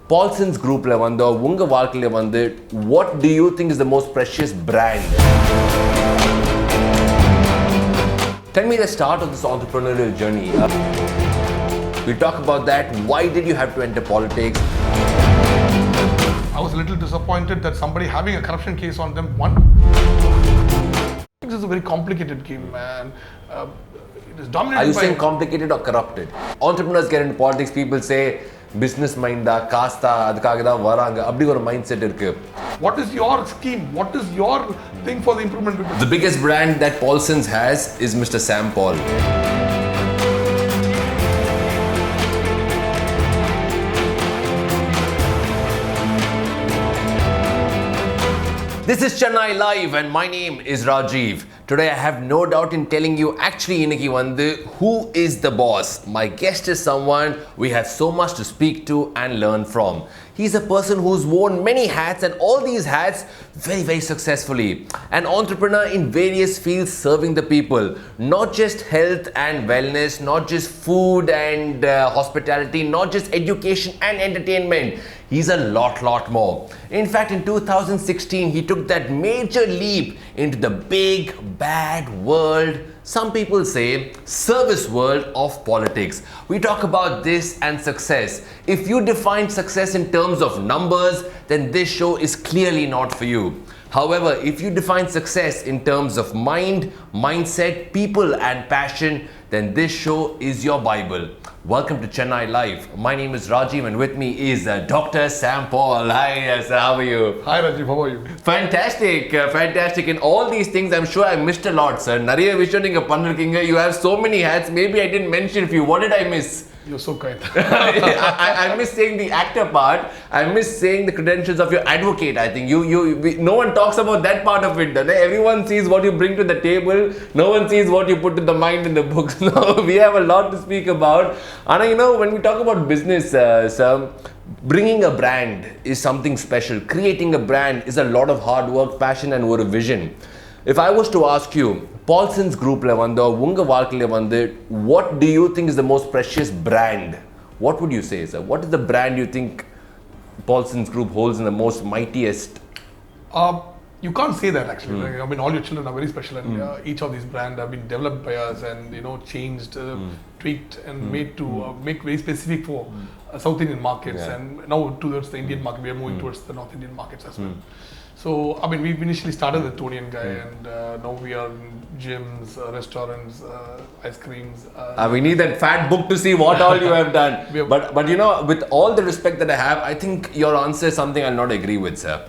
Paulson's group la vanda unga vaalkaiya vandu what do you think is the most precious brand? Tell me the start of this entrepreneurial journey. We'll talk about that. Why did you have to enter politics? I was a little disappointed that somebody having a corruption case on them won. This is a very complicated game, man. It is dominated by... Are you saying complicated or corrupted? Entrepreneurs get into politics, people say business mind da, kasta, adukkaga da varanga. Abdi or mindset irukku. What is your scheme? What is your thing for the improvement? The biggest brand that Paulson's has is Mr. Sam Paul. This is Chennai Live and my name is Rajiv. Today I have no doubt in telling you actually iniki vandu who is the boss. My guest is someone we have so much to speak to and learn from. He's a person who's worn many hats and all these hats very successfully. An entrepreneur in various fields serving the people. Not just health and wellness, not just food and hospitality, not just education and entertainment. He's a lot more. In fact, in 2016, he took that major leap into the big, bad world, some people say, service world of politics. We talk about this and success. If you define success in terms of numbers, then this show is clearly not for you. However, if you define success in terms of mind, mindset, people and passion, then this show is your Bible. Welcome to Chennai Live. My name is Rajiv and with me is Dr. Sam Paul. Hi, sir. How are you? Hi, Rajiv. How are you? Fantastic. In all these things, I'm sure I missed a lot, sir. Nariya vishayam neenga pannirukeenga. You have so many hats. Maybe I didn't mention a few. What did I miss? You're so kind. I miss saying the actor part. I miss saying the credentials of your advocate. I think no one talks about that part of it. Everyone sees what you bring to the table. No one sees what you put in the mind in the books. No, we have a lot to speak about. And when we talk about business, sir, bringing a brand is something special. Creating a brand is a lot of hard work, passion and a vision. If I was to ask you, Paulson's group la vanda unga vaalkaiya vandu what do you think is the most precious brand? What would you say, sir? What is the brand you think Paulson's group holds in the most mightiest? You can't say that actually. I mean, all your children are very special, and each of these brands have been developed by us and changed, tweaked, and made to make very specific for South Indian markets, and now towards the Indian market. We are moving towards the North Indian markets as well. So, I mean, we initially started with Tonian guy, and now we are in gyms, restaurants, ice creams. We need that fat book to see what all you have done. But with all the respect that I have, I think your answer is something I'll not agree with, sir.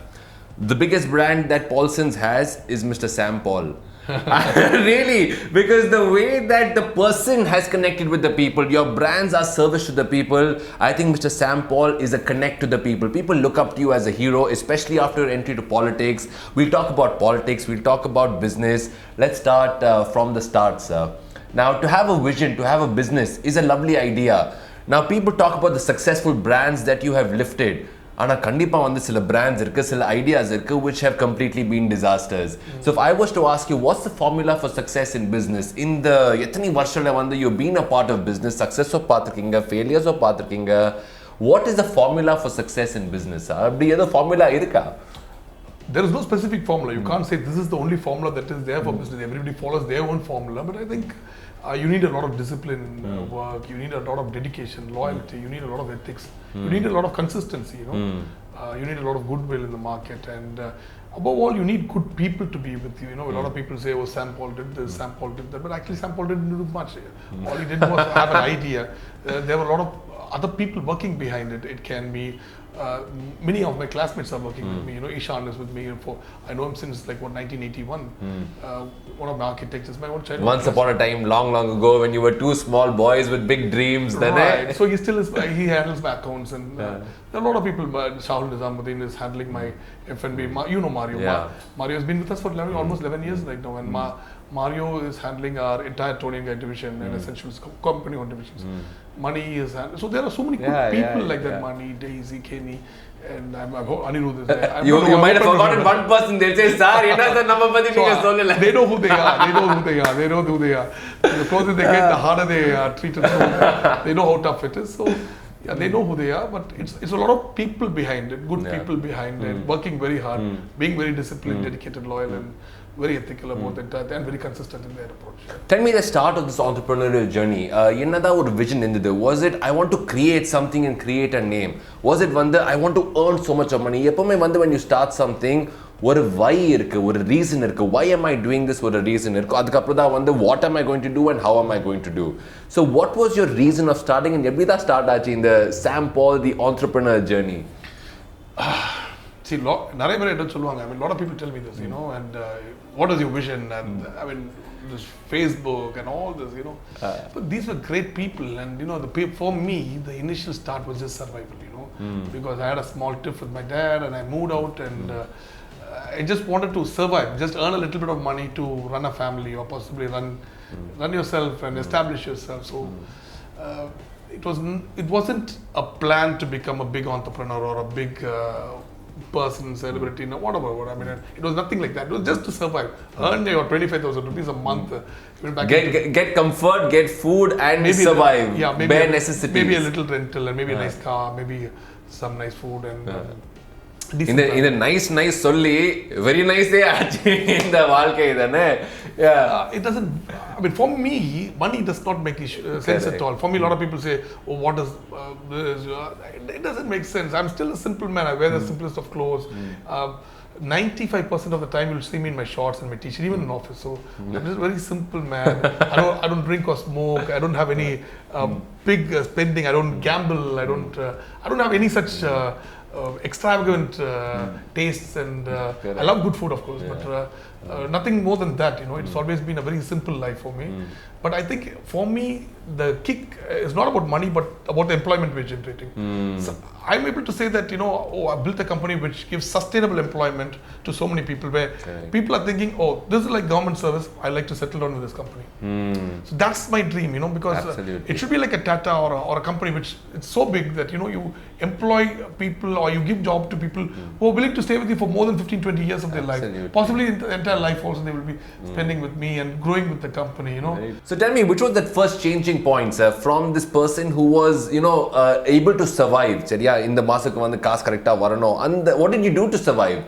The biggest brand that Paulson's has is Mr. Sam Paul. Really, because the way that the person has connected with the people, your brands are service to the people. I think Mr. Sam Paul is a connect to the people. People look up to you as a hero, especially after your entry to politics. We'll talk about politics, we'll talk about business. Let's start from the start, sir. Now, to have a vision, to have a business is a lovely idea. Now, people talk about the successful brands that you have lifted. ஆனா கண்டிப்பா வந்து சில brands இருக்கு, சில ideas இருக்கு which have completely been disasters. So if I was to ask you, what's the formula for success in business? In the எத்தனை வருஷத்துல வந்து you've been a part of business, success of பார்த்திருக்கீங்க, failures of பார்த்திருக்கீங்க. What is the formula for success in business? அப்படி ஏதோ formula இருக்கா? There is no specific formula. You can't say this is the only formula that is there for business. Everybody follows their own formula, but I think you need a lot of discipline, work. You need a lot of dedication, loyalty. You need a lot of ethics. You need a lot of consistency. You need a lot of goodwill in the market, and above all, you need good people to be with you. A lot of people say, "Oh, Sam Paul did this, Sam Paul did that," but actually, Sam Paul didn't do much. All he did was have an idea. There were a lot of other people working behind it. It can be many of my classmates are working with me. Ishan is with me I know him since 1981. One of my architects is my own child. Once upon a time, long ago, when you were two small boys with big dreams, right? So he still is. He handles my accounts, and there are a lot of people. Shahul Nizamuddin is handling my F&B. Mario. Mario has been with us for almost 11 years right now, and Mario is handling our entire Tonian Guy division and Essentials company-owned divisions. Money is so there are so many good people like that. Money, Daisy, Kenny, and Anirudh is there. You might have forgotten one person. They'll say, "Sir, number they know who they are. They know who they are. The closer they get, the harder they are treated. So they know how tough it is. So Yeah, they know who they are, but it's a lot of people behind it, good people behind it, working very hard, being very disciplined, dedicated, loyal, and very ethical about the entire thing, and very consistent in their approach. Tell me the start of this entrepreneurial journey. Yenada or vision indhudu? Was it I want to create something and create a name? Was it vanda I want to earn so much of money? Eppovume vanda when you start something, ஒரு why இருக்கு, ஒரு reason இருக்கு. Why am I doing this? ஒரு reason இருக்கு. அதுக்கப்புறம் தான் வந்து what am I going to do and how am I going to do? So what was your reason of starting and எப்படி தான் start ஆச்சு இந்த Sam Paul the entrepreneur journey? See, நிறைய பேர் என்ன சொல்லுவாங்க. I mean, a lot of people tell me this, you know, and what is your vision? And I mean, this Facebook and all this, you know. But these were great people, and you know, for me, the initial start was just survival, you know, because I had a small tiff with my dad, and I moved out, and I just wanted to survive, just earn a little bit of money to run a family or possibly run yourself and establish yourself. So it wasn't a plan to become a big entrepreneur or a big person, celebrity, no, whatever. I mean, it was nothing like that. It was just to survive. Earn your 25,000 rupees a month. Get comfort, get food, and maybe survive. Bare necessities. Maybe a little rental, and maybe a nice car, maybe some nice food, and இந்த nice சொல்லி very nice ஆச்சு இந்த வாழ்க்கை தானே. It doesn't, I mean, for me, money does not make sense at all. For me, a lot of people say, oh, what does this? It doesn't make sense. I'm still a simple man. I wear the simplest of clothes. 95% of the time, you'll see me in my shorts and my t-shirt, even in office. So I'm just a very simple man. I don't drink or smoke. I don't have any big spending. I don't gamble. I don't have any such extravagant tastes, and I love good food, of course, but nothing more than that, you know. It's always been a very simple life for me. But I think for me, the kick is not about money, but about the employment we're generating. So I'm able to say that, you know, I built a company which gives sustainable employment to so many people, where people are thinking, oh, this is like government service, I like to settle down with this company. So that's my dream, you know, because it should be like a Tata or a company which it's so big that, you know, you employ people or you give job to people who are willing to stay with you for more than 15-20 years of their life. Possibly in the entire life also they will be spending with me and growing with the company, you know. So tell me, which was that first changing point, sir, from this person who was, you know, able to survive? Said, yeah, in the masukku vandu kaas correct ah varano, and what did you do to survive?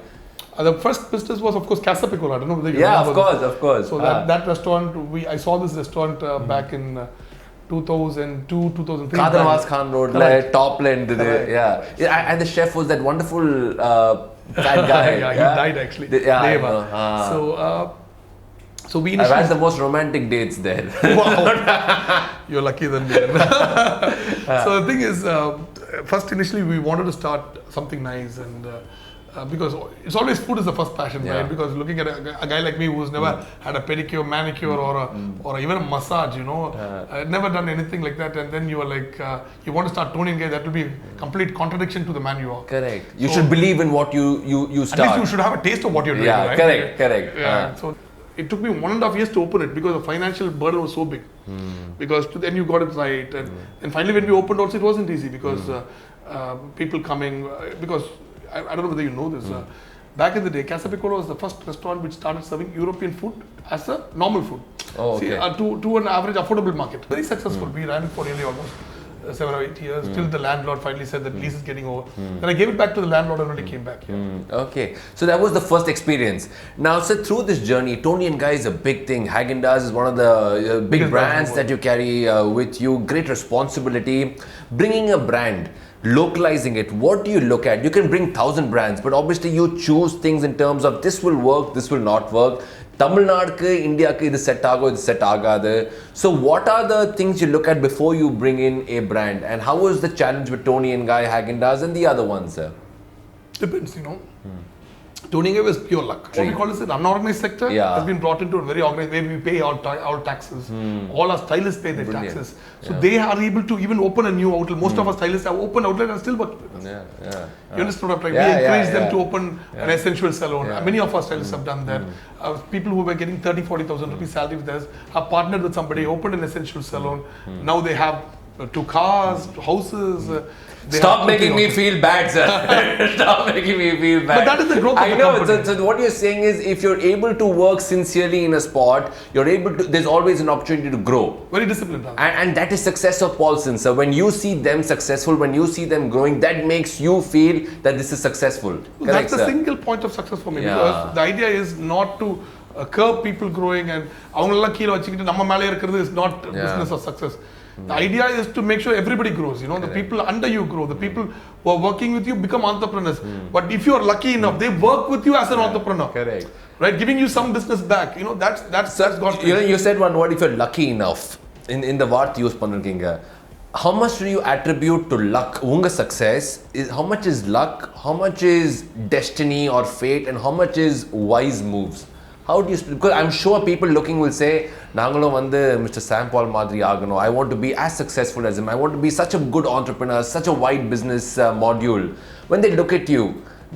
The first business was, of course, Casa Piccolo. I don't know whether you remember. Of course. So that restaurant, I saw this restaurant back in 2002, 2003. Kadarwas Khan Road, top land. And the chef was that wonderful fat guy. He died actually. Deva. So we initially... I've had the most romantic dates there. Wow. You're lucky than me. So the thing is, first initially we wanted to start something nice, and because it's always food is the first passion, right? Because looking at a guy like me who's never had a pedicure, manicure, or even a massage, you know, never done anything like that, and then you are like, you want to start toning guy, that will be complete contradiction to the man you are. Correct. You should believe in what you start. At least you should have a taste of what you're doing, right? Correct. So it took me 1.5 years to open it because the financial burden was so big. Because then you got it right, and finally when we opened also it wasn't easy, because people coming, because I don't know whether you know this. Back in the day, Casa Piccolo was the first restaurant which started serving European food as a normal food. To an average affordable market. Very successful. We ran it for nearly almost 7 or 8 years, till the landlord finally said that lease is getting over. Then I gave it back to the landlord and only came back here. Okay, so that was the first experience. Now, so through this journey, Tony and Guy is a big thing. Haagen Daaz is one of the big brands that you carry with you. Great responsibility. Bringing a brand, localizing it, what do you look at? You can bring 1,000 brands, but obviously you choose things in terms of this will work, this will not work. Tamil Nadu, India, this set ago, this set agadu. So what are the things you look at before you bring in a brand? And how was the challenge with Tony and Guy, Haagen Daaz, and the other ones, sir? Depends, you know. Tony and Guy was pure luck. What we call it an unorganized sector has been brought into a very organized way. We pay all taxes. All our stylists pay their taxes. So they are able to even open a new outlet. Most of our stylists have open outlet and still working with us. You understand what I'm trying? We encourage them to open an essential salon. Many of our stylists have done that. People who were getting 30,000-40,000 rupees salary with us have partnered with somebody, opened an essential salon. Now they have 2 cars, 2 houses. Stop making me feel bad, sir. Stop making me feel bad. But that is the growth of I the know. company. So what you're saying is, if you're able to work sincerely in a spot, you're able to. There's always an opportunity to grow. Very disciplined. And that is success of Paulson. So when you see them successful, when you see them growing, that makes you feel that this is successful. Correct, That's the sir? single point of success for me. Yeah. Because the idea is not to curb people growing and அவங்களெல்லாம் கீழ வச்சிக்கிட்டு நம்ம மேலே இருக்கிறது is not business or success. The idea is to make sure everybody grows. You know, the people under you grow. The people who are working with you become entrepreneurs. But if you are lucky enough, they work with you as an entrepreneur. Correct. Right, giving you some business back. You know, that's got. You know, you said one word. If you're lucky enough, in the word use பண்ணிருக்கீங்க. How much do you attribute to luck? Unga success is how much is luck, how much is destiny or fate, and how much is wise moves? How do you split? Because I'm sure people looking will say, நாங்களும் வந்து Mr. Sam Paul மாதிரி ஆகணும். I want to be as successful as him. I want to be such a good entrepreneur, such a wide business module. When they look at you,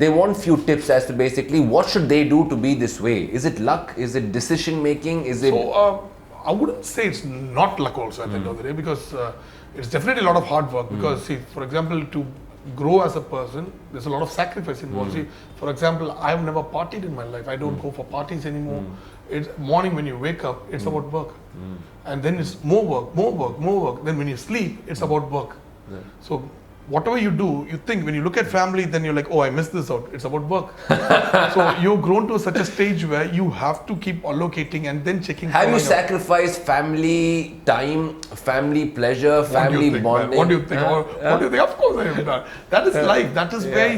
they want few tips as to basically what should they do to be this way. Is it luck? Is it decision making? Is it? So I wouldn't say it's not luck also at the end of the day, because it's definitely a lot of hard work. Because see, for example, to grow as a person, there's a lot of sacrifice involved. See, for example, I've never partied in my life. I don't go for parties anymore. It's morning when you wake up, it's about work. And then it's more work, more work, more work. Then when you sleep, it's about work. So whatever you do, you think when you look at family, then you're like, oh, I missed this out. It's about work. So you've grown to such a stage where you have to keep allocating and then checking. Have you sacrificed family time, family pleasure, family bonding? What do you think? What do you think? Of course I have done. That is life. That is where.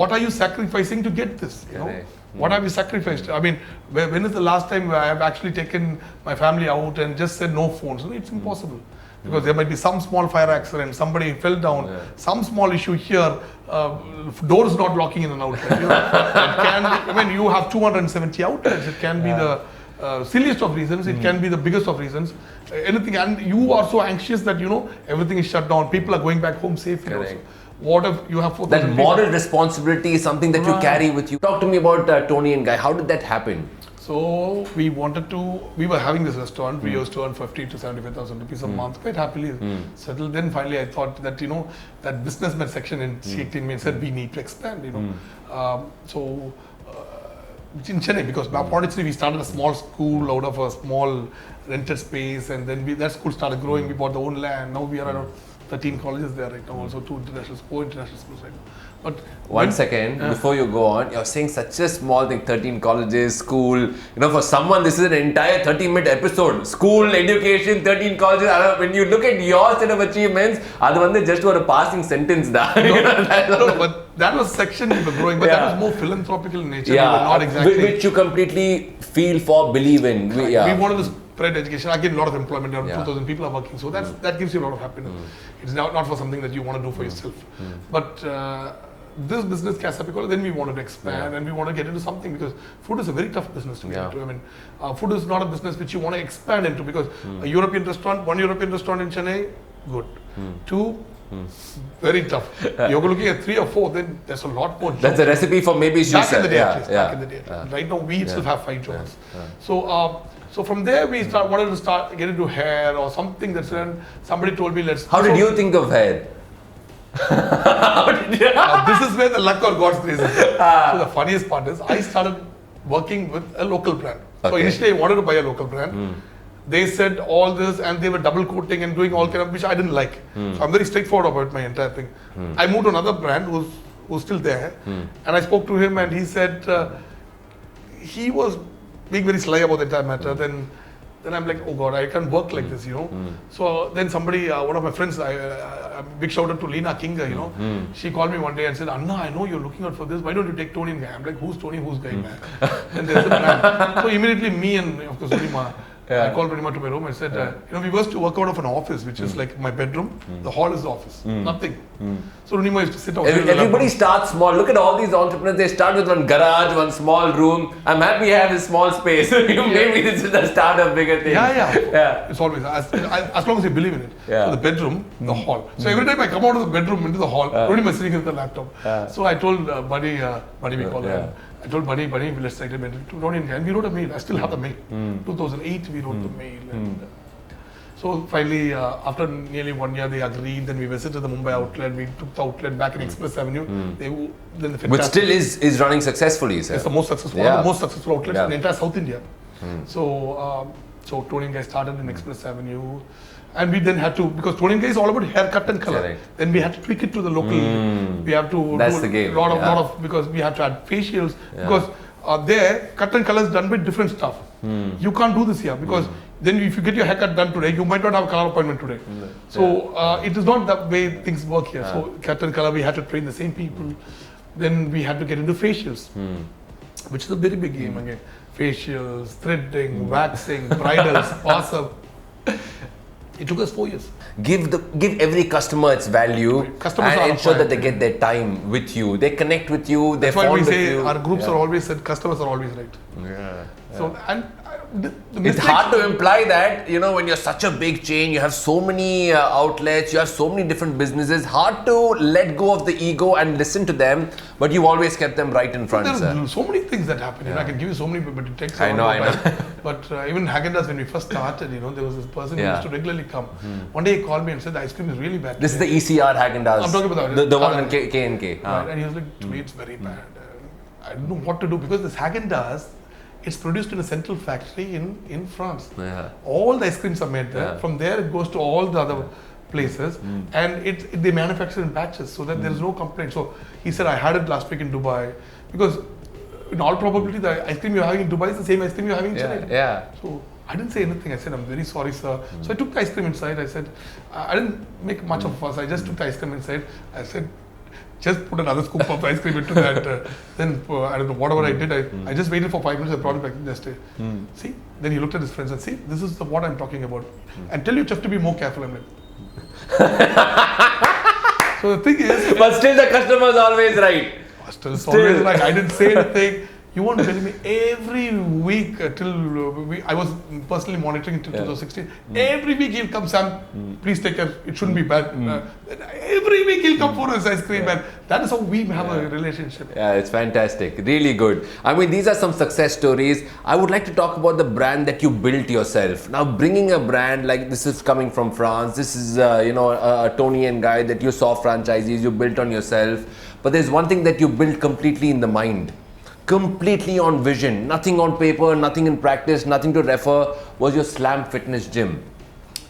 What are you sacrificing to get this? You know? What have you sacrificed? I mean, when is the last time where I have actually taken my family out and just said no phones? It's impossible. Because there might be some small fire accident, somebody fell down, some small issue here, doors not locking in and out. You know, it can be, I mean, you have 270 outlets. It can be the silliest of reasons. It can be the biggest of reasons. Anything, and you are so anxious that you know everything is shut down. People are going back home safely. Also. What if you have 4,000 that moral responsibility is something that you carry with you. Talk to me about Tony and Guy. How did that happen? So we were having this restaurant. We used to earn 50 to 75,000 rupees a month, quite happily settled. Then finally I thought that, you know, that businessman section in Sheikh said we need to expand, you know. So in Chennai, because honestly we started a small school out of a small rented space, and then that school started growing. We bought the own land. Now we are around 13 colleges there right now, also 4 international schools right now. But one second, before you go on, you're saying such a small thing, 13 colleges, school. You know, for someone, this is an entire 30-minute episode. School, education, 13 colleges. When you look at your set of achievements, that's just a passing sentence. No, but that was section we were growing, but that was more philanthropical in nature. Yeah, we were not exactly. Which you completely feel for, believe in. We wanted to spread education. Again, a lot of employment. Around 2,000 people are working, so that gives you a lot of happiness. It's not for something that you want to do for yourself. But this business, Casapicola, then we wanted to expand and we want to get into something, because food is a very tough business to get into. I mean, food is not a business which you want to expand into, because a European restaurant, one European restaurant in Chennai, good. 2, very tough. You're looking at 3 or 4, then there's a lot more jobs. That's a recipe for maybe back in the day, back in the day. Right now, we still have 5 jobs. So from there, we wanted to get into hair or something that's when somebody told me, let's. How did you think of hair? This is where the luck or God's grace is. So the funniest part is, I started working with a local brand. So initially I wanted to buy a local brand. They said all this, and they were double coating and doing all kind of, which I didn't like. So I'm very straightforward about my entire thing. I moved to another brand who's still there, and I spoke to him, and he said he was being very sly about the entire matter. Then I'm like, oh God, I can't work like this, you know. So then somebody, one of my friends, a big shout out to Lena Kinga, you know. She called me one day and said, Anna, I know you're looking out for this. Why don't you take Tony and Guy? I'm like, who's Tony? Who's Guy, man? And there's a brand. So immediately me and, of course, Rima, I called Rima to my room and said, you know, we used to work out of an office, which is like my bedroom. The hall is the office. Nothing. So Rima used to sit out. Everybody starts small. Look at all these entrepreneurs. They start with one garage, one small room. I'm happy I have this small space. Maybe this is the start of bigger things. Yeah. It's always, as long as you believe in it. So the bedroom, the hall. So every time I come out of the bedroom into the hall, Rima is sitting with the laptop. So I told Buddy, we call him. I told Buddy, let's take it to Tony and Guy. And we wrote a mail. I still have the mail. 2008, we wrote the mail. And, so So finally, after nearly 1 year, they agreed. Then we visited the Mumbai outlet. We took the outlet back in Express Avenue. Then the Which still is running successfully, sir. It's the most successful, one of the most successful outlets in the entire South India. So Tony and Guy started in Express Avenue. And we then had to, because Tony and Guy is all about haircut and color. Correct. Then we had to tweak it to the local. We have to That's do the game. a lot of, because we have to add facials. Because there, cut and color is done with different stuff. You can't do this here because then if you get your haircut done today, you might not have a color appointment today. So it is not the way things work here. So cut and color, we had to train the same people. Then we had to get into facials, which is a very big game again. Facials, threading, waxing, bridals, pass-up. It took us 4 years. Give every customer its value and ensure that they get their time with you. They connect with you. They're fond of you. That's why we say our groups are always said customers are always right. So and it's hard to imply that, you know, when you're such a big chain, you have so many outlets, you have so many different businesses, hard to let go of the ego and listen to them, but you've always kept them right in front, there are so many things that happen. You know, I can give you so many, but it takes I know. But even Haagen Daaz, when we first started, you know, there was this person who used to regularly come. One day he called me and said, the ice cream is really bad. This is the ECR Haagen Daaz. I'm talking about the one on K&K. Right, and he was like, today it's very bad. I don't know what to do because this Haagen Daaz, it's produced in a central factory in France. All the ice creams are made there. From there it goes to all the other places and they manufacture in batches so that there is no complaint. So he said, I had it last week in Dubai because in all probability the ice cream you're having in Dubai is the same ice cream you're having in Chennai. So I didn't say anything. I said, I'm very sorry, sir. So I took the ice cream inside. I said, I didn't make much of a fuss. I just took the ice cream inside. I said, just put another scoop of ice cream into that. Then I don't know, whatever I did, I just waited for 5 minutes. I brought it back next day. See, then he looked at his friends and see, this is what I'm talking about. And tell your chef to be more careful. I'm like, so the thing is, but still the customer is always right. Still always right. I didn't say anything. You won't tell me every week I was personally monitoring until 2016. Every week he'll come, Sam, please take care. It shouldn't be bad. Every week he'll come for his ice cream, and that is how we have a relationship. Yeah, it's fantastic. Really good. I mean, these are some success stories. I would like to talk about the brand that you built yourself. Now, bringing a brand like this is coming from France. This is, a Tony and Guy that you saw franchisees, you built on yourself. But there's one thing that you built completely in the mind. Completely on vision, nothing on paper, nothing in practice, nothing to refer, was your Slam Fitness Gym.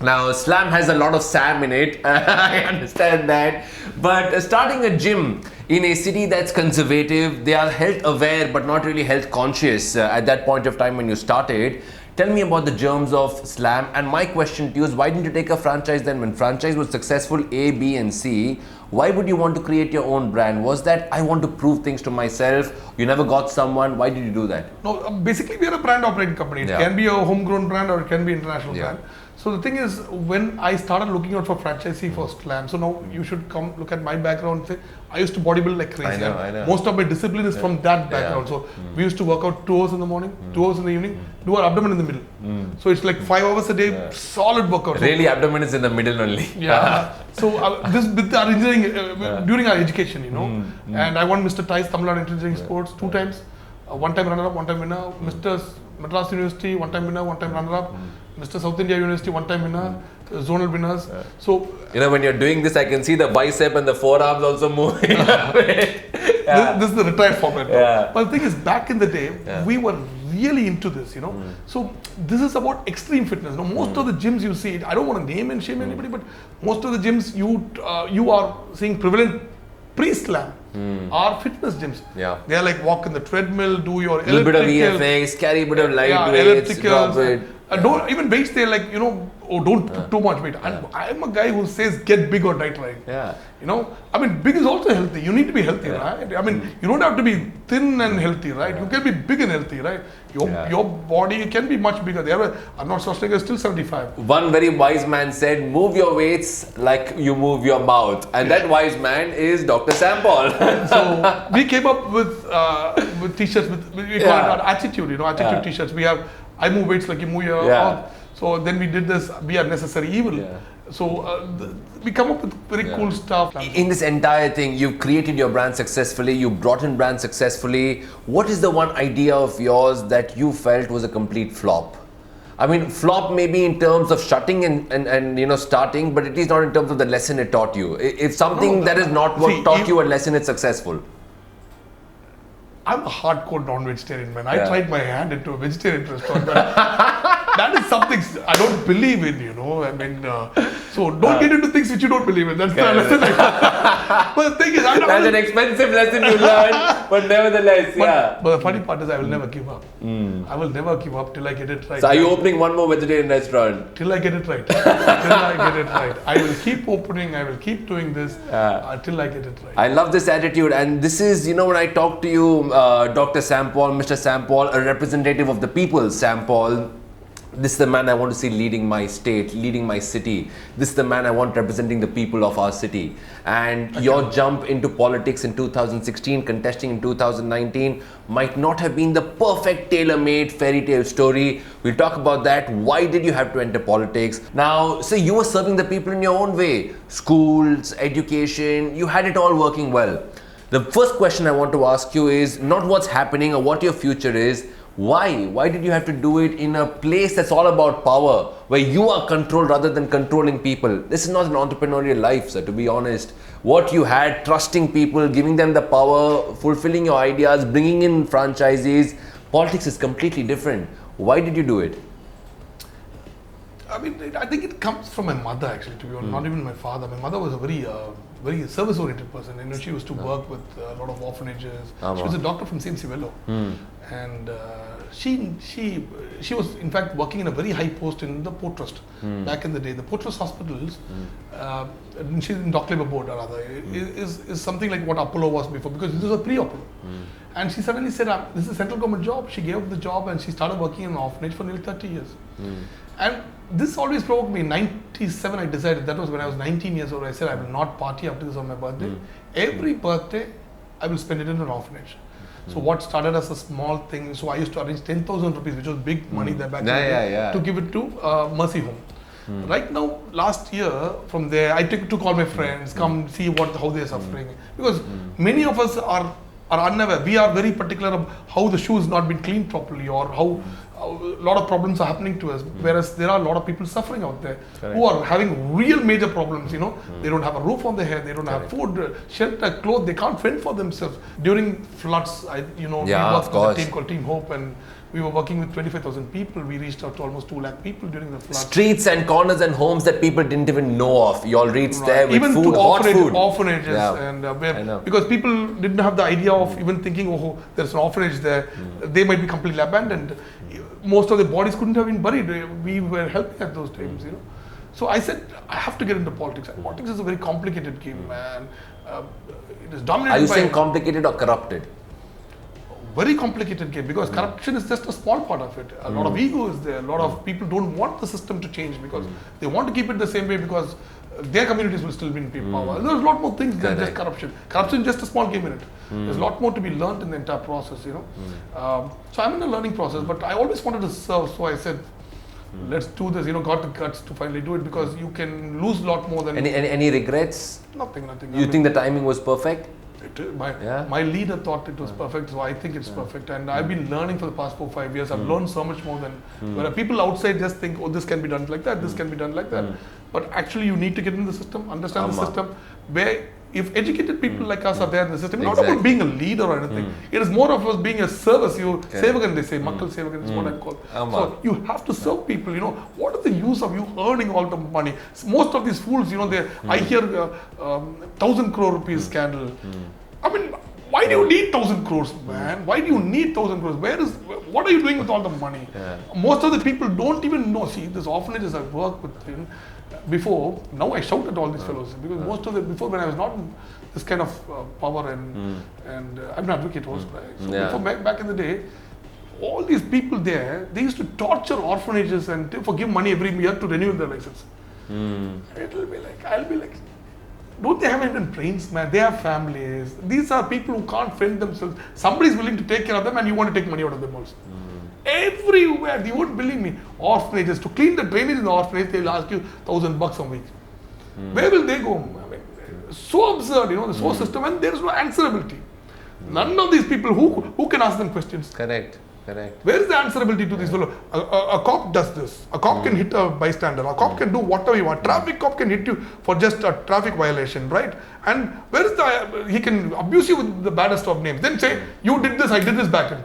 Now, Slam has a lot of Sam in it, I understand that, but starting a gym in a city that's conservative, they are health aware but not really health conscious at that point of time when you started. Tell me about the germs of Slam, and my question to you is, why didn't you take a franchise then? When franchise was successful A, B and C, why would you want to create your own brand? Was that, I want to prove things to myself, you never got someone, why did you do that? No, basically we are a brand operating company. It can be a homegrown brand or it can be international brand. So the thing is, when I started looking out for franchisee for Slam, so now you should come look at my background and say, I used to bodybuild like crazy. I know. Most of my discipline is from that background. So we used to work out 2 hours in the morning, 2 hours in the evening, do our abdomen in the middle. So it's like 5 hours a day, solid workout. Really, abdomen is in the middle only. So this with our engineering, during our education, you know, and I won Mr. Tice Tamil Nadu Engineering Sports 2 times. One time runner-up, one time winner. Mr. Madras University, one time winner, one time runner-up. Mr. South India University, one time winner. Zonal winners. So you know, when you're doing this, I can see the bicep and the forearms also moving. This is the retired format. But the thing is, back in the day, we were really into this, you know. So this is about extreme fitness. Now, most of the gyms you see, I don't want to name and shame anybody, but most of the gyms you are seeing prevalent pre-Slam are fitness gyms. They are like walk in the treadmill, do your little bit of VFX, carry a bit of light weights, drop it. Don't even weights. They're like, you know, don't put too much weight. And I'm a guy who says get big or die trying. You know, I mean, big is also healthy. You need to be healthy, right? I mean, you don't have to be thin and healthy, right? You can be big and healthy, right? Your body can be much bigger. Arnold Schwarzenegger is still 75. One very wise man said, move your weights like you move your mouth. And that wise man is Dr. Sam Paul. So we came up with t-shirts, we call it our attitude, you know, attitude t-shirts. We have, I move weights like you move your mouth. So then we did this, we are necessary evil. So we come up with very cool stuff. In this entire thing, you've created your brand successfully, you brought in brands successfully. What is the one idea of yours that you felt was a complete flop? I mean, flop maybe in terms of shutting and you know starting, but it is not in terms of the lesson it taught you. If something that is not what taught you a lesson, it's successful. I'm a hardcore non-vegetarian man. I tried my hand into a vegetarian restaurant, but that is something I don't believe in, you know. I mean, so don't get into things which you don't believe in. That's the lesson. But the thing is, that's an expensive lesson you learned, but nevertheless, But the funny part is, I will never give up. I will never give up till I get it right. So are you opening one more vegetarian restaurant? Till I get it right. Till I get it right. I will keep opening. I will keep doing this until I get it right. I love this attitude, and this is, you know, when I talk to you, Dr. Sampol, Mr. Sampol, a representative of the people, Sampol. This is the man I want to see leading my state, leading my city. This is the man I want representing the people of our city. And your jump into politics in 2016, contesting in 2019, might not have been the perfect tailor-made fairy tale story. We'll talk about that. Why did you have to enter politics? Now, say you were serving the people in your own way. Schools, education, you had it all working well. The first question I want to ask you is not what's happening or what your future is. Why? Why did you have to do it in a place that's all about power, where you are controlled rather than controlling people? This is not an entrepreneurial life, sir, to be honest. What you had, trusting people, giving them the power, fulfilling your ideas, bringing in franchisees, politics is completely different. Why did you do it? I mean, I think it comes from my mother, actually, to be honest, not even my father. My mother was a very service-oriented person. You know, she used to work with a lot of orphanages. She was a doctor from St. Sivello. And she was, in fact, working in a very high post in the Port Trust back in the day. The Port Trust hospitals, she's in Dock Labour Board, or rather, is something like what Apollo was before, because this was a pre-Apollo. And she suddenly said, this is a central government job. She gave up the job and she started working in an orphanage for nearly 30 years. And this always provoked me. In 97, I decided, that was when I was 19 years old, I said, I will not party after this on my birthday. Every birthday, I will spend it in an orphanage. So what started as a small thing, so I used to arrange 10,000 rupees, which was big money there back in the day, to give it to Mercy Home. Right now, last year, from there, I took all my friends, come see how they are suffering. Because many of us are unaware. We are very particular of how the shoe has not been cleaned properly, or how a lot of problems are happening to us. Whereas there are a lot of people suffering out there who are having real major problems. You know, they don't have a roof on their head, they don't have food, shelter, clothes, they can't fend for themselves. During floods, we worked with a team called Team Hope, and we were working with 25,000 people. We reached out to almost 2 lakh people during the flood. Streets and corners and homes that people didn't even know of. You all reached there with even food, to hot food. Orphanages, and because people didn't have the idea of even thinking, oh, there's an orphanage there. They might be completely abandoned. Most of the bodies couldn't have been buried. We were helping at those times, So I said, I have to get into politics. And politics is a very complicated game, man. It is dominated by... Are you saying complicated or corrupted? Very complicated game, because corruption is just a small part of it. A lot of ego is there. A lot of people don't want the system to change because they want to keep it the same way, because their communities will still be in power. There's a lot more things than just corruption. Corruption is just a small game in it. There's a lot more to be learned in the entire process, So I'm in a learning process, but I always wanted to serve, so I said, let's do this, got the guts to finally do it, because you can lose a lot more than... Any regrets? Nothing. You think the timing was perfect? My leader thought it was perfect, so I think it's perfect. And I've been learning for the past 4-5 years. I've learned so much more than where people outside just think, oh, this can be done like that, this can be done like that. But actually, you need to get in the system, understand the system, where if educated people like us are there in the system, not about being a leader or anything. It is more of us being a service. Sevagan, they say, Makkal Sevagan is what I'm called. So you have to serve people. What is the use of you earning all the money? Most of these fools, I hear 1,000 crore rupees scandal. I mean, why do you need 1,000 crores, man? Why do you need 1,000 crores? What are you doing with all the money? Most of the people don't even know. See, these orphanages I've worked with before, now I shout at all these fellows, because most of them, before, when I was not in this kind of power and I'm an advocate also, right? So before, back in the day, all these people there, they used to torture orphanages and give money every year to renew their license. I'll be like, don't they have even brains, man? They have families. These are people who can't fend themselves. Somebody's willing to take care of them, and you want to take money out of them also. Everywhere, you won't believe me. Orphanages, to clean the drainage in the orphanage, they'll ask you $1,000 a week. Where will they go? I mean, so absurd, the source system, and there is no answerability. None of these people, who can ask them questions? Correct. Correct. Where is the answerability to these fellows? A cop does this. A cop can hit a bystander. A cop can do whatever you want. Traffic cop can hit you for just a traffic violation, right? And where is the, he can abuse you with the baddest of names. Then say, you did this, I did this back end.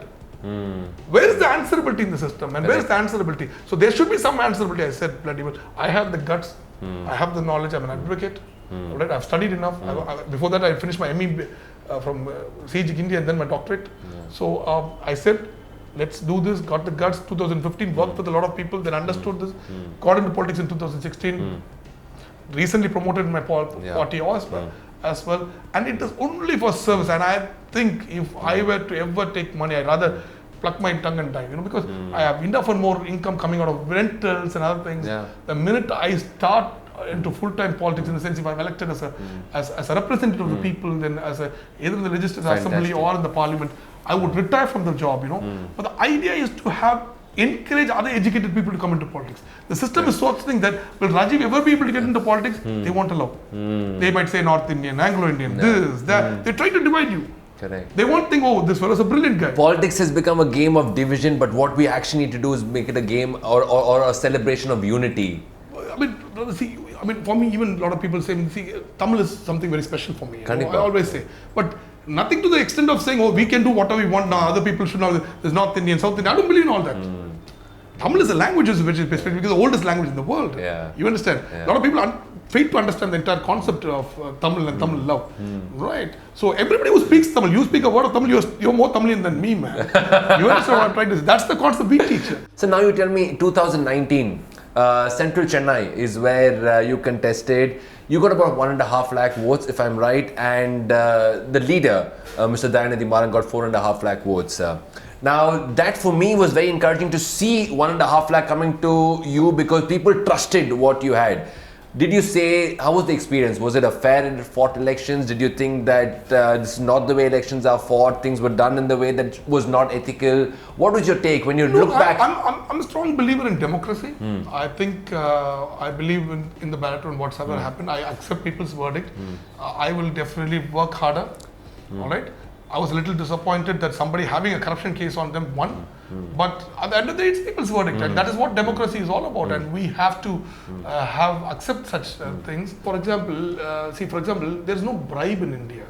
Where is the answerability in the system? And where is the answerability? So there should be some answerability. I said, bloody well, I have the guts. I have the knowledge. I'm an advocate. Right? I've studied enough. Before that, I finished my ME from CG India and then my doctorate. So I said, let's do this. Got the guts. 2015, worked with a lot of people. Then understood this. Got into politics in 2016. Recently promoted in my party as well. And it is only for service. And I think if I were to ever take money, I'd rather pluck my tongue and die, because I have enough and more income coming out of rentals and other things. The minute I start into full-time politics, in the sense if I'm elected as a representative of the people, then as either in the legislative assembly or in the parliament, I would retire from the job, But the idea is to encourage other educated people to come into politics. The system is such thing that, will Rajiv ever be able to get into politics? They won't allow. They might say North Indian, Anglo-Indian, this, that. They try to divide you. Correct. They won't think, oh, this fellow is a brilliant guy. Politics has become a game of division, but what we actually need to do is make it a game or a celebration of unity. I mean, for me, even a lot of people say, Tamil is something very special for me. I always say. But nothing to the extent of saying, oh, we can do whatever we want now, other people should know. There's North Indian, South Indian. I don't believe in all that. Tamil is a language which is because the oldest language in the world. You understand? A lot of people fail to understand the entire concept of Tamil and Tamil love. Right? So everybody who speaks Tamil, you speak a word of Tamil, you're more Tamilian than me, man. You understand what I'm trying to say? That's the concept we teach. So now you tell me, 2019, Central Chennai is where you contested. You got about 1.5 lakh votes, if I'm right, and the leader, Mr. Dayanathy Maran, got 4.5 lakh votes. Now, that for me was very encouraging to see 1.5 lakh coming to you because people trusted what you had. Did you say, how was the experience? Was it a fair and fought elections? Did you think that this is not the way elections are fought? Things were done in the way that was not ethical? What was your take when you look back? I'm a strong believer in democracy. I think I believe in the ballot and whatsoever happened. I accept people's verdict. I will definitely work harder. All right. I was a little disappointed that somebody having a corruption case on them won. But at the end of the day, it's people's verdict. And that is what democracy is all about. And we have to accept such things. For example, there's no bribe in India.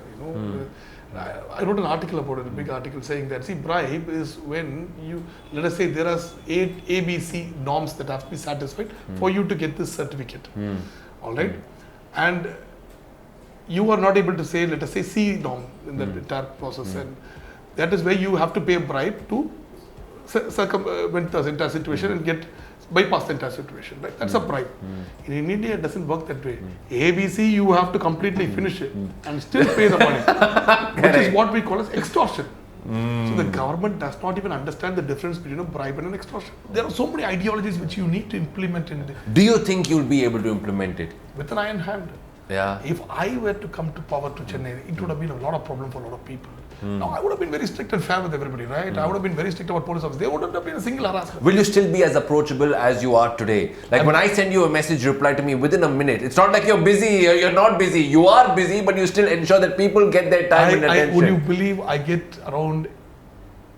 I wrote an article about it, a big article saying that, bribe is when you, let us say there are ABC norms that have to be satisfied for you to get this certificate. All right. And you are not able to say, let us say, C norm in the entire process. And that is where you have to pay a bribe to circumvent the entire situation and bypass the entire situation. Right? That's a bribe. In India, it doesn't work that way. ABC, you have to completely finish it and still pay the money, which is what we call as extortion. So the government does not even understand the difference between a bribe and an extortion. There are so many ideologies which you need to implement in. Do you think you'll be able to implement it? With an iron hand. If I were to come to power to Chennai, it would have been a lot of problem for a lot of people. Now, I would have been very strict and fair with everybody, right? I would have been very strict about police officers. There wouldn't have been a single harassment. Will you still be as approachable as you are today? Like when I send you a message, reply to me within a minute. It's not like you're busy, you're not busy. You are busy, but you still ensure that people get their time and attention. Would you believe I get around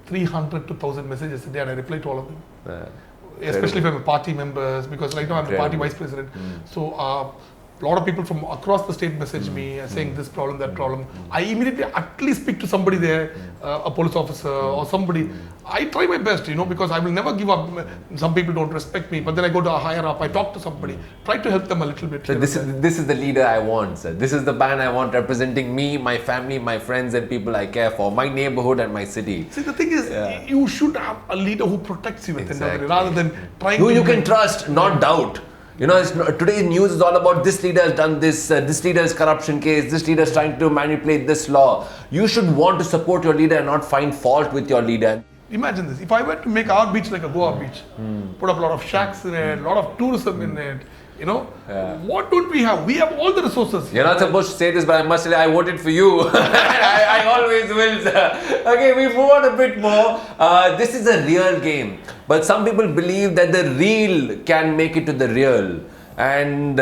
300 to 1,000 messages a day and I reply to all of them? Especially if I'm a party members, because right now I'm the party vice president. So, a lot of people from across the state message me saying this problem, that problem. I immediately at least speak to somebody there, a police officer or somebody. I try my best, because I will never give up. Some people don't respect me, but then I go to a higher up, I talk to somebody, try to help them a little bit. So this is the leader I want, sir. This is the man I want representing me, my family, my friends and people I care for, my neighborhood and my city. See, the thing is, you should have a leader who protects you at the end of the day, rather than trying who you can trust, not doubt. Today's news is all about this leader has done this, this leader's corruption case, this leader is trying to manipulate this law. You should want to support your leader and not find fault with your leader. Imagine this, if I were to make our beach like a Goa beach, put up a lot of shacks in it, a lot of tourism in it, what don't we have? We have all the resources. You're not supposed to say this, but I must say I voted for you. I always will, sir. Okay, we move on a bit more. This is a real game, but some people believe that the real can make it to the real. And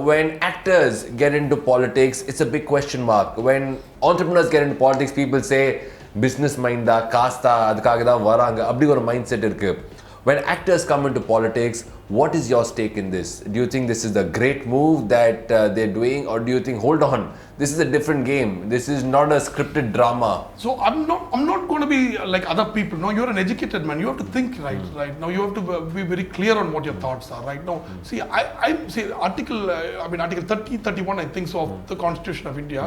when actors get into politics, it's a big question mark. When entrepreneurs get into politics, people say, business mind da Costa அதுக்காக தான் வராங்க அப்படி ஒரு mind set இருக்கு. When actors come into politics, what is your stake in this? Do you think this is a great move that they're doing, or do you think, hold on, this is a different game, this is not a scripted drama? So I'm not going to be like other people. No, you're an educated man. You have to think right now. You have to be very clear on what your thoughts are right now. See, I say Article 30, 31, I think so, of the Constitution of India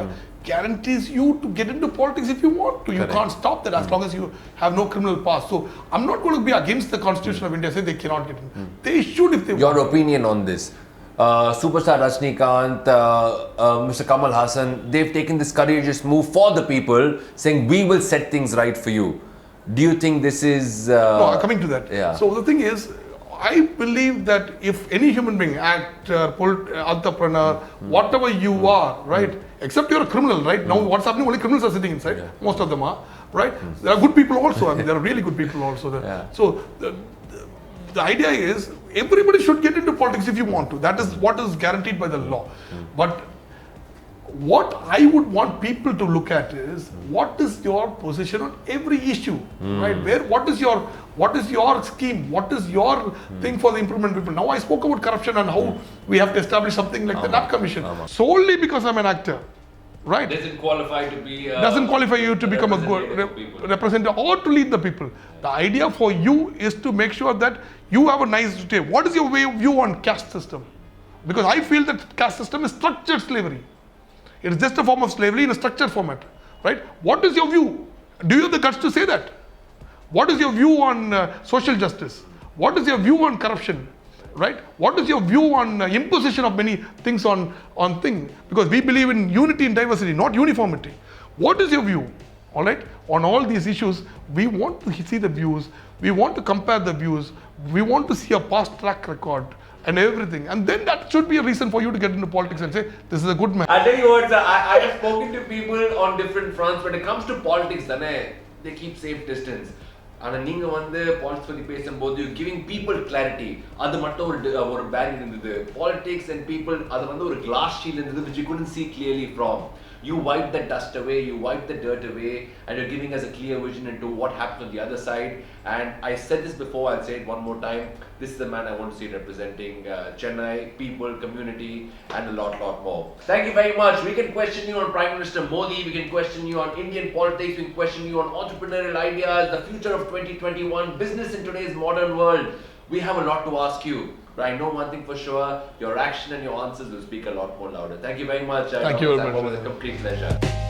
guarantees you to get into politics if you want to. You can't stop that as long as you have no criminal past. So I'm not going to be against the Constitution of India. Say they cannot get in. They should if they want. Your opinion on this? Superstar Rajnikant, Mr. Kamal Haasan, they've taken this courageous move for the people, saying we will set things right for you. Do you think this is... No, coming to that. Yeah. So the thing is, I believe that if any human being, actor, entrepreneur, whatever you are, right, except you're a criminal, right? Now what's happening, only criminals are sitting inside, most of them are, right? There are good people also, I mean, there are really good people also there. So the idea is, everybody should get into politics if you want to. That is what is guaranteed by the law. But what I would want people to look at is, what is your position on every issue, right? What is your scheme? What is your thing for the improvement of people? Now I spoke about corruption and how we have to establish something like the NAP Commission solely because I'm an actor, right? Doesn't qualify to be... doesn't qualify you to become a good representative or to lead the people. The idea for you is to make sure that you have a nice day. What is your view on caste system? Because I feel that caste system is structured slavery. It is just a form of slavery in a structured format, right? What is your view? Do you have the guts to say that? What is your view on social justice? What is your view on corruption? Right? What is your view on imposition of many things on things? Because we believe in unity and diversity, not uniformity. What is your view? All right? On all these issues, we want to see the views. We want to compare the views. We want to see a past track record and everything. And then that should be a reason for you to get into politics and say, this is a good man. I tell you what, sir, I have spoken to people on different fronts. When it comes to politics, they keep safe distance. ஆனால் நீங்கள் வந்து politics பற்றி பேசும்போது giving people clarity அது மட்டும் ஒரு barrier இருந்தது. Politics and people அது வந்து ஒரு கிளாஸ் ஷீல்ட் இருந்தது which you couldn't see clearly from. You wipe the dust away, you wipe the dirt away, and you're giving us a clear vision into what happens on the other side. And I said this before, I'll say it one more time. This is the man I want to see representing Chennai, people, community, and a lot more. Thank you very much. We can question you on Prime Minister Modi, we can question you on Indian politics, we can question you on entrepreneurial ideas, the future of 2021, business in today's modern world. We have a lot to ask you. But I know one thing for sure, your action and your answers will speak a lot more louder. Thank you very much. Thank you very much. It was a complete pleasure.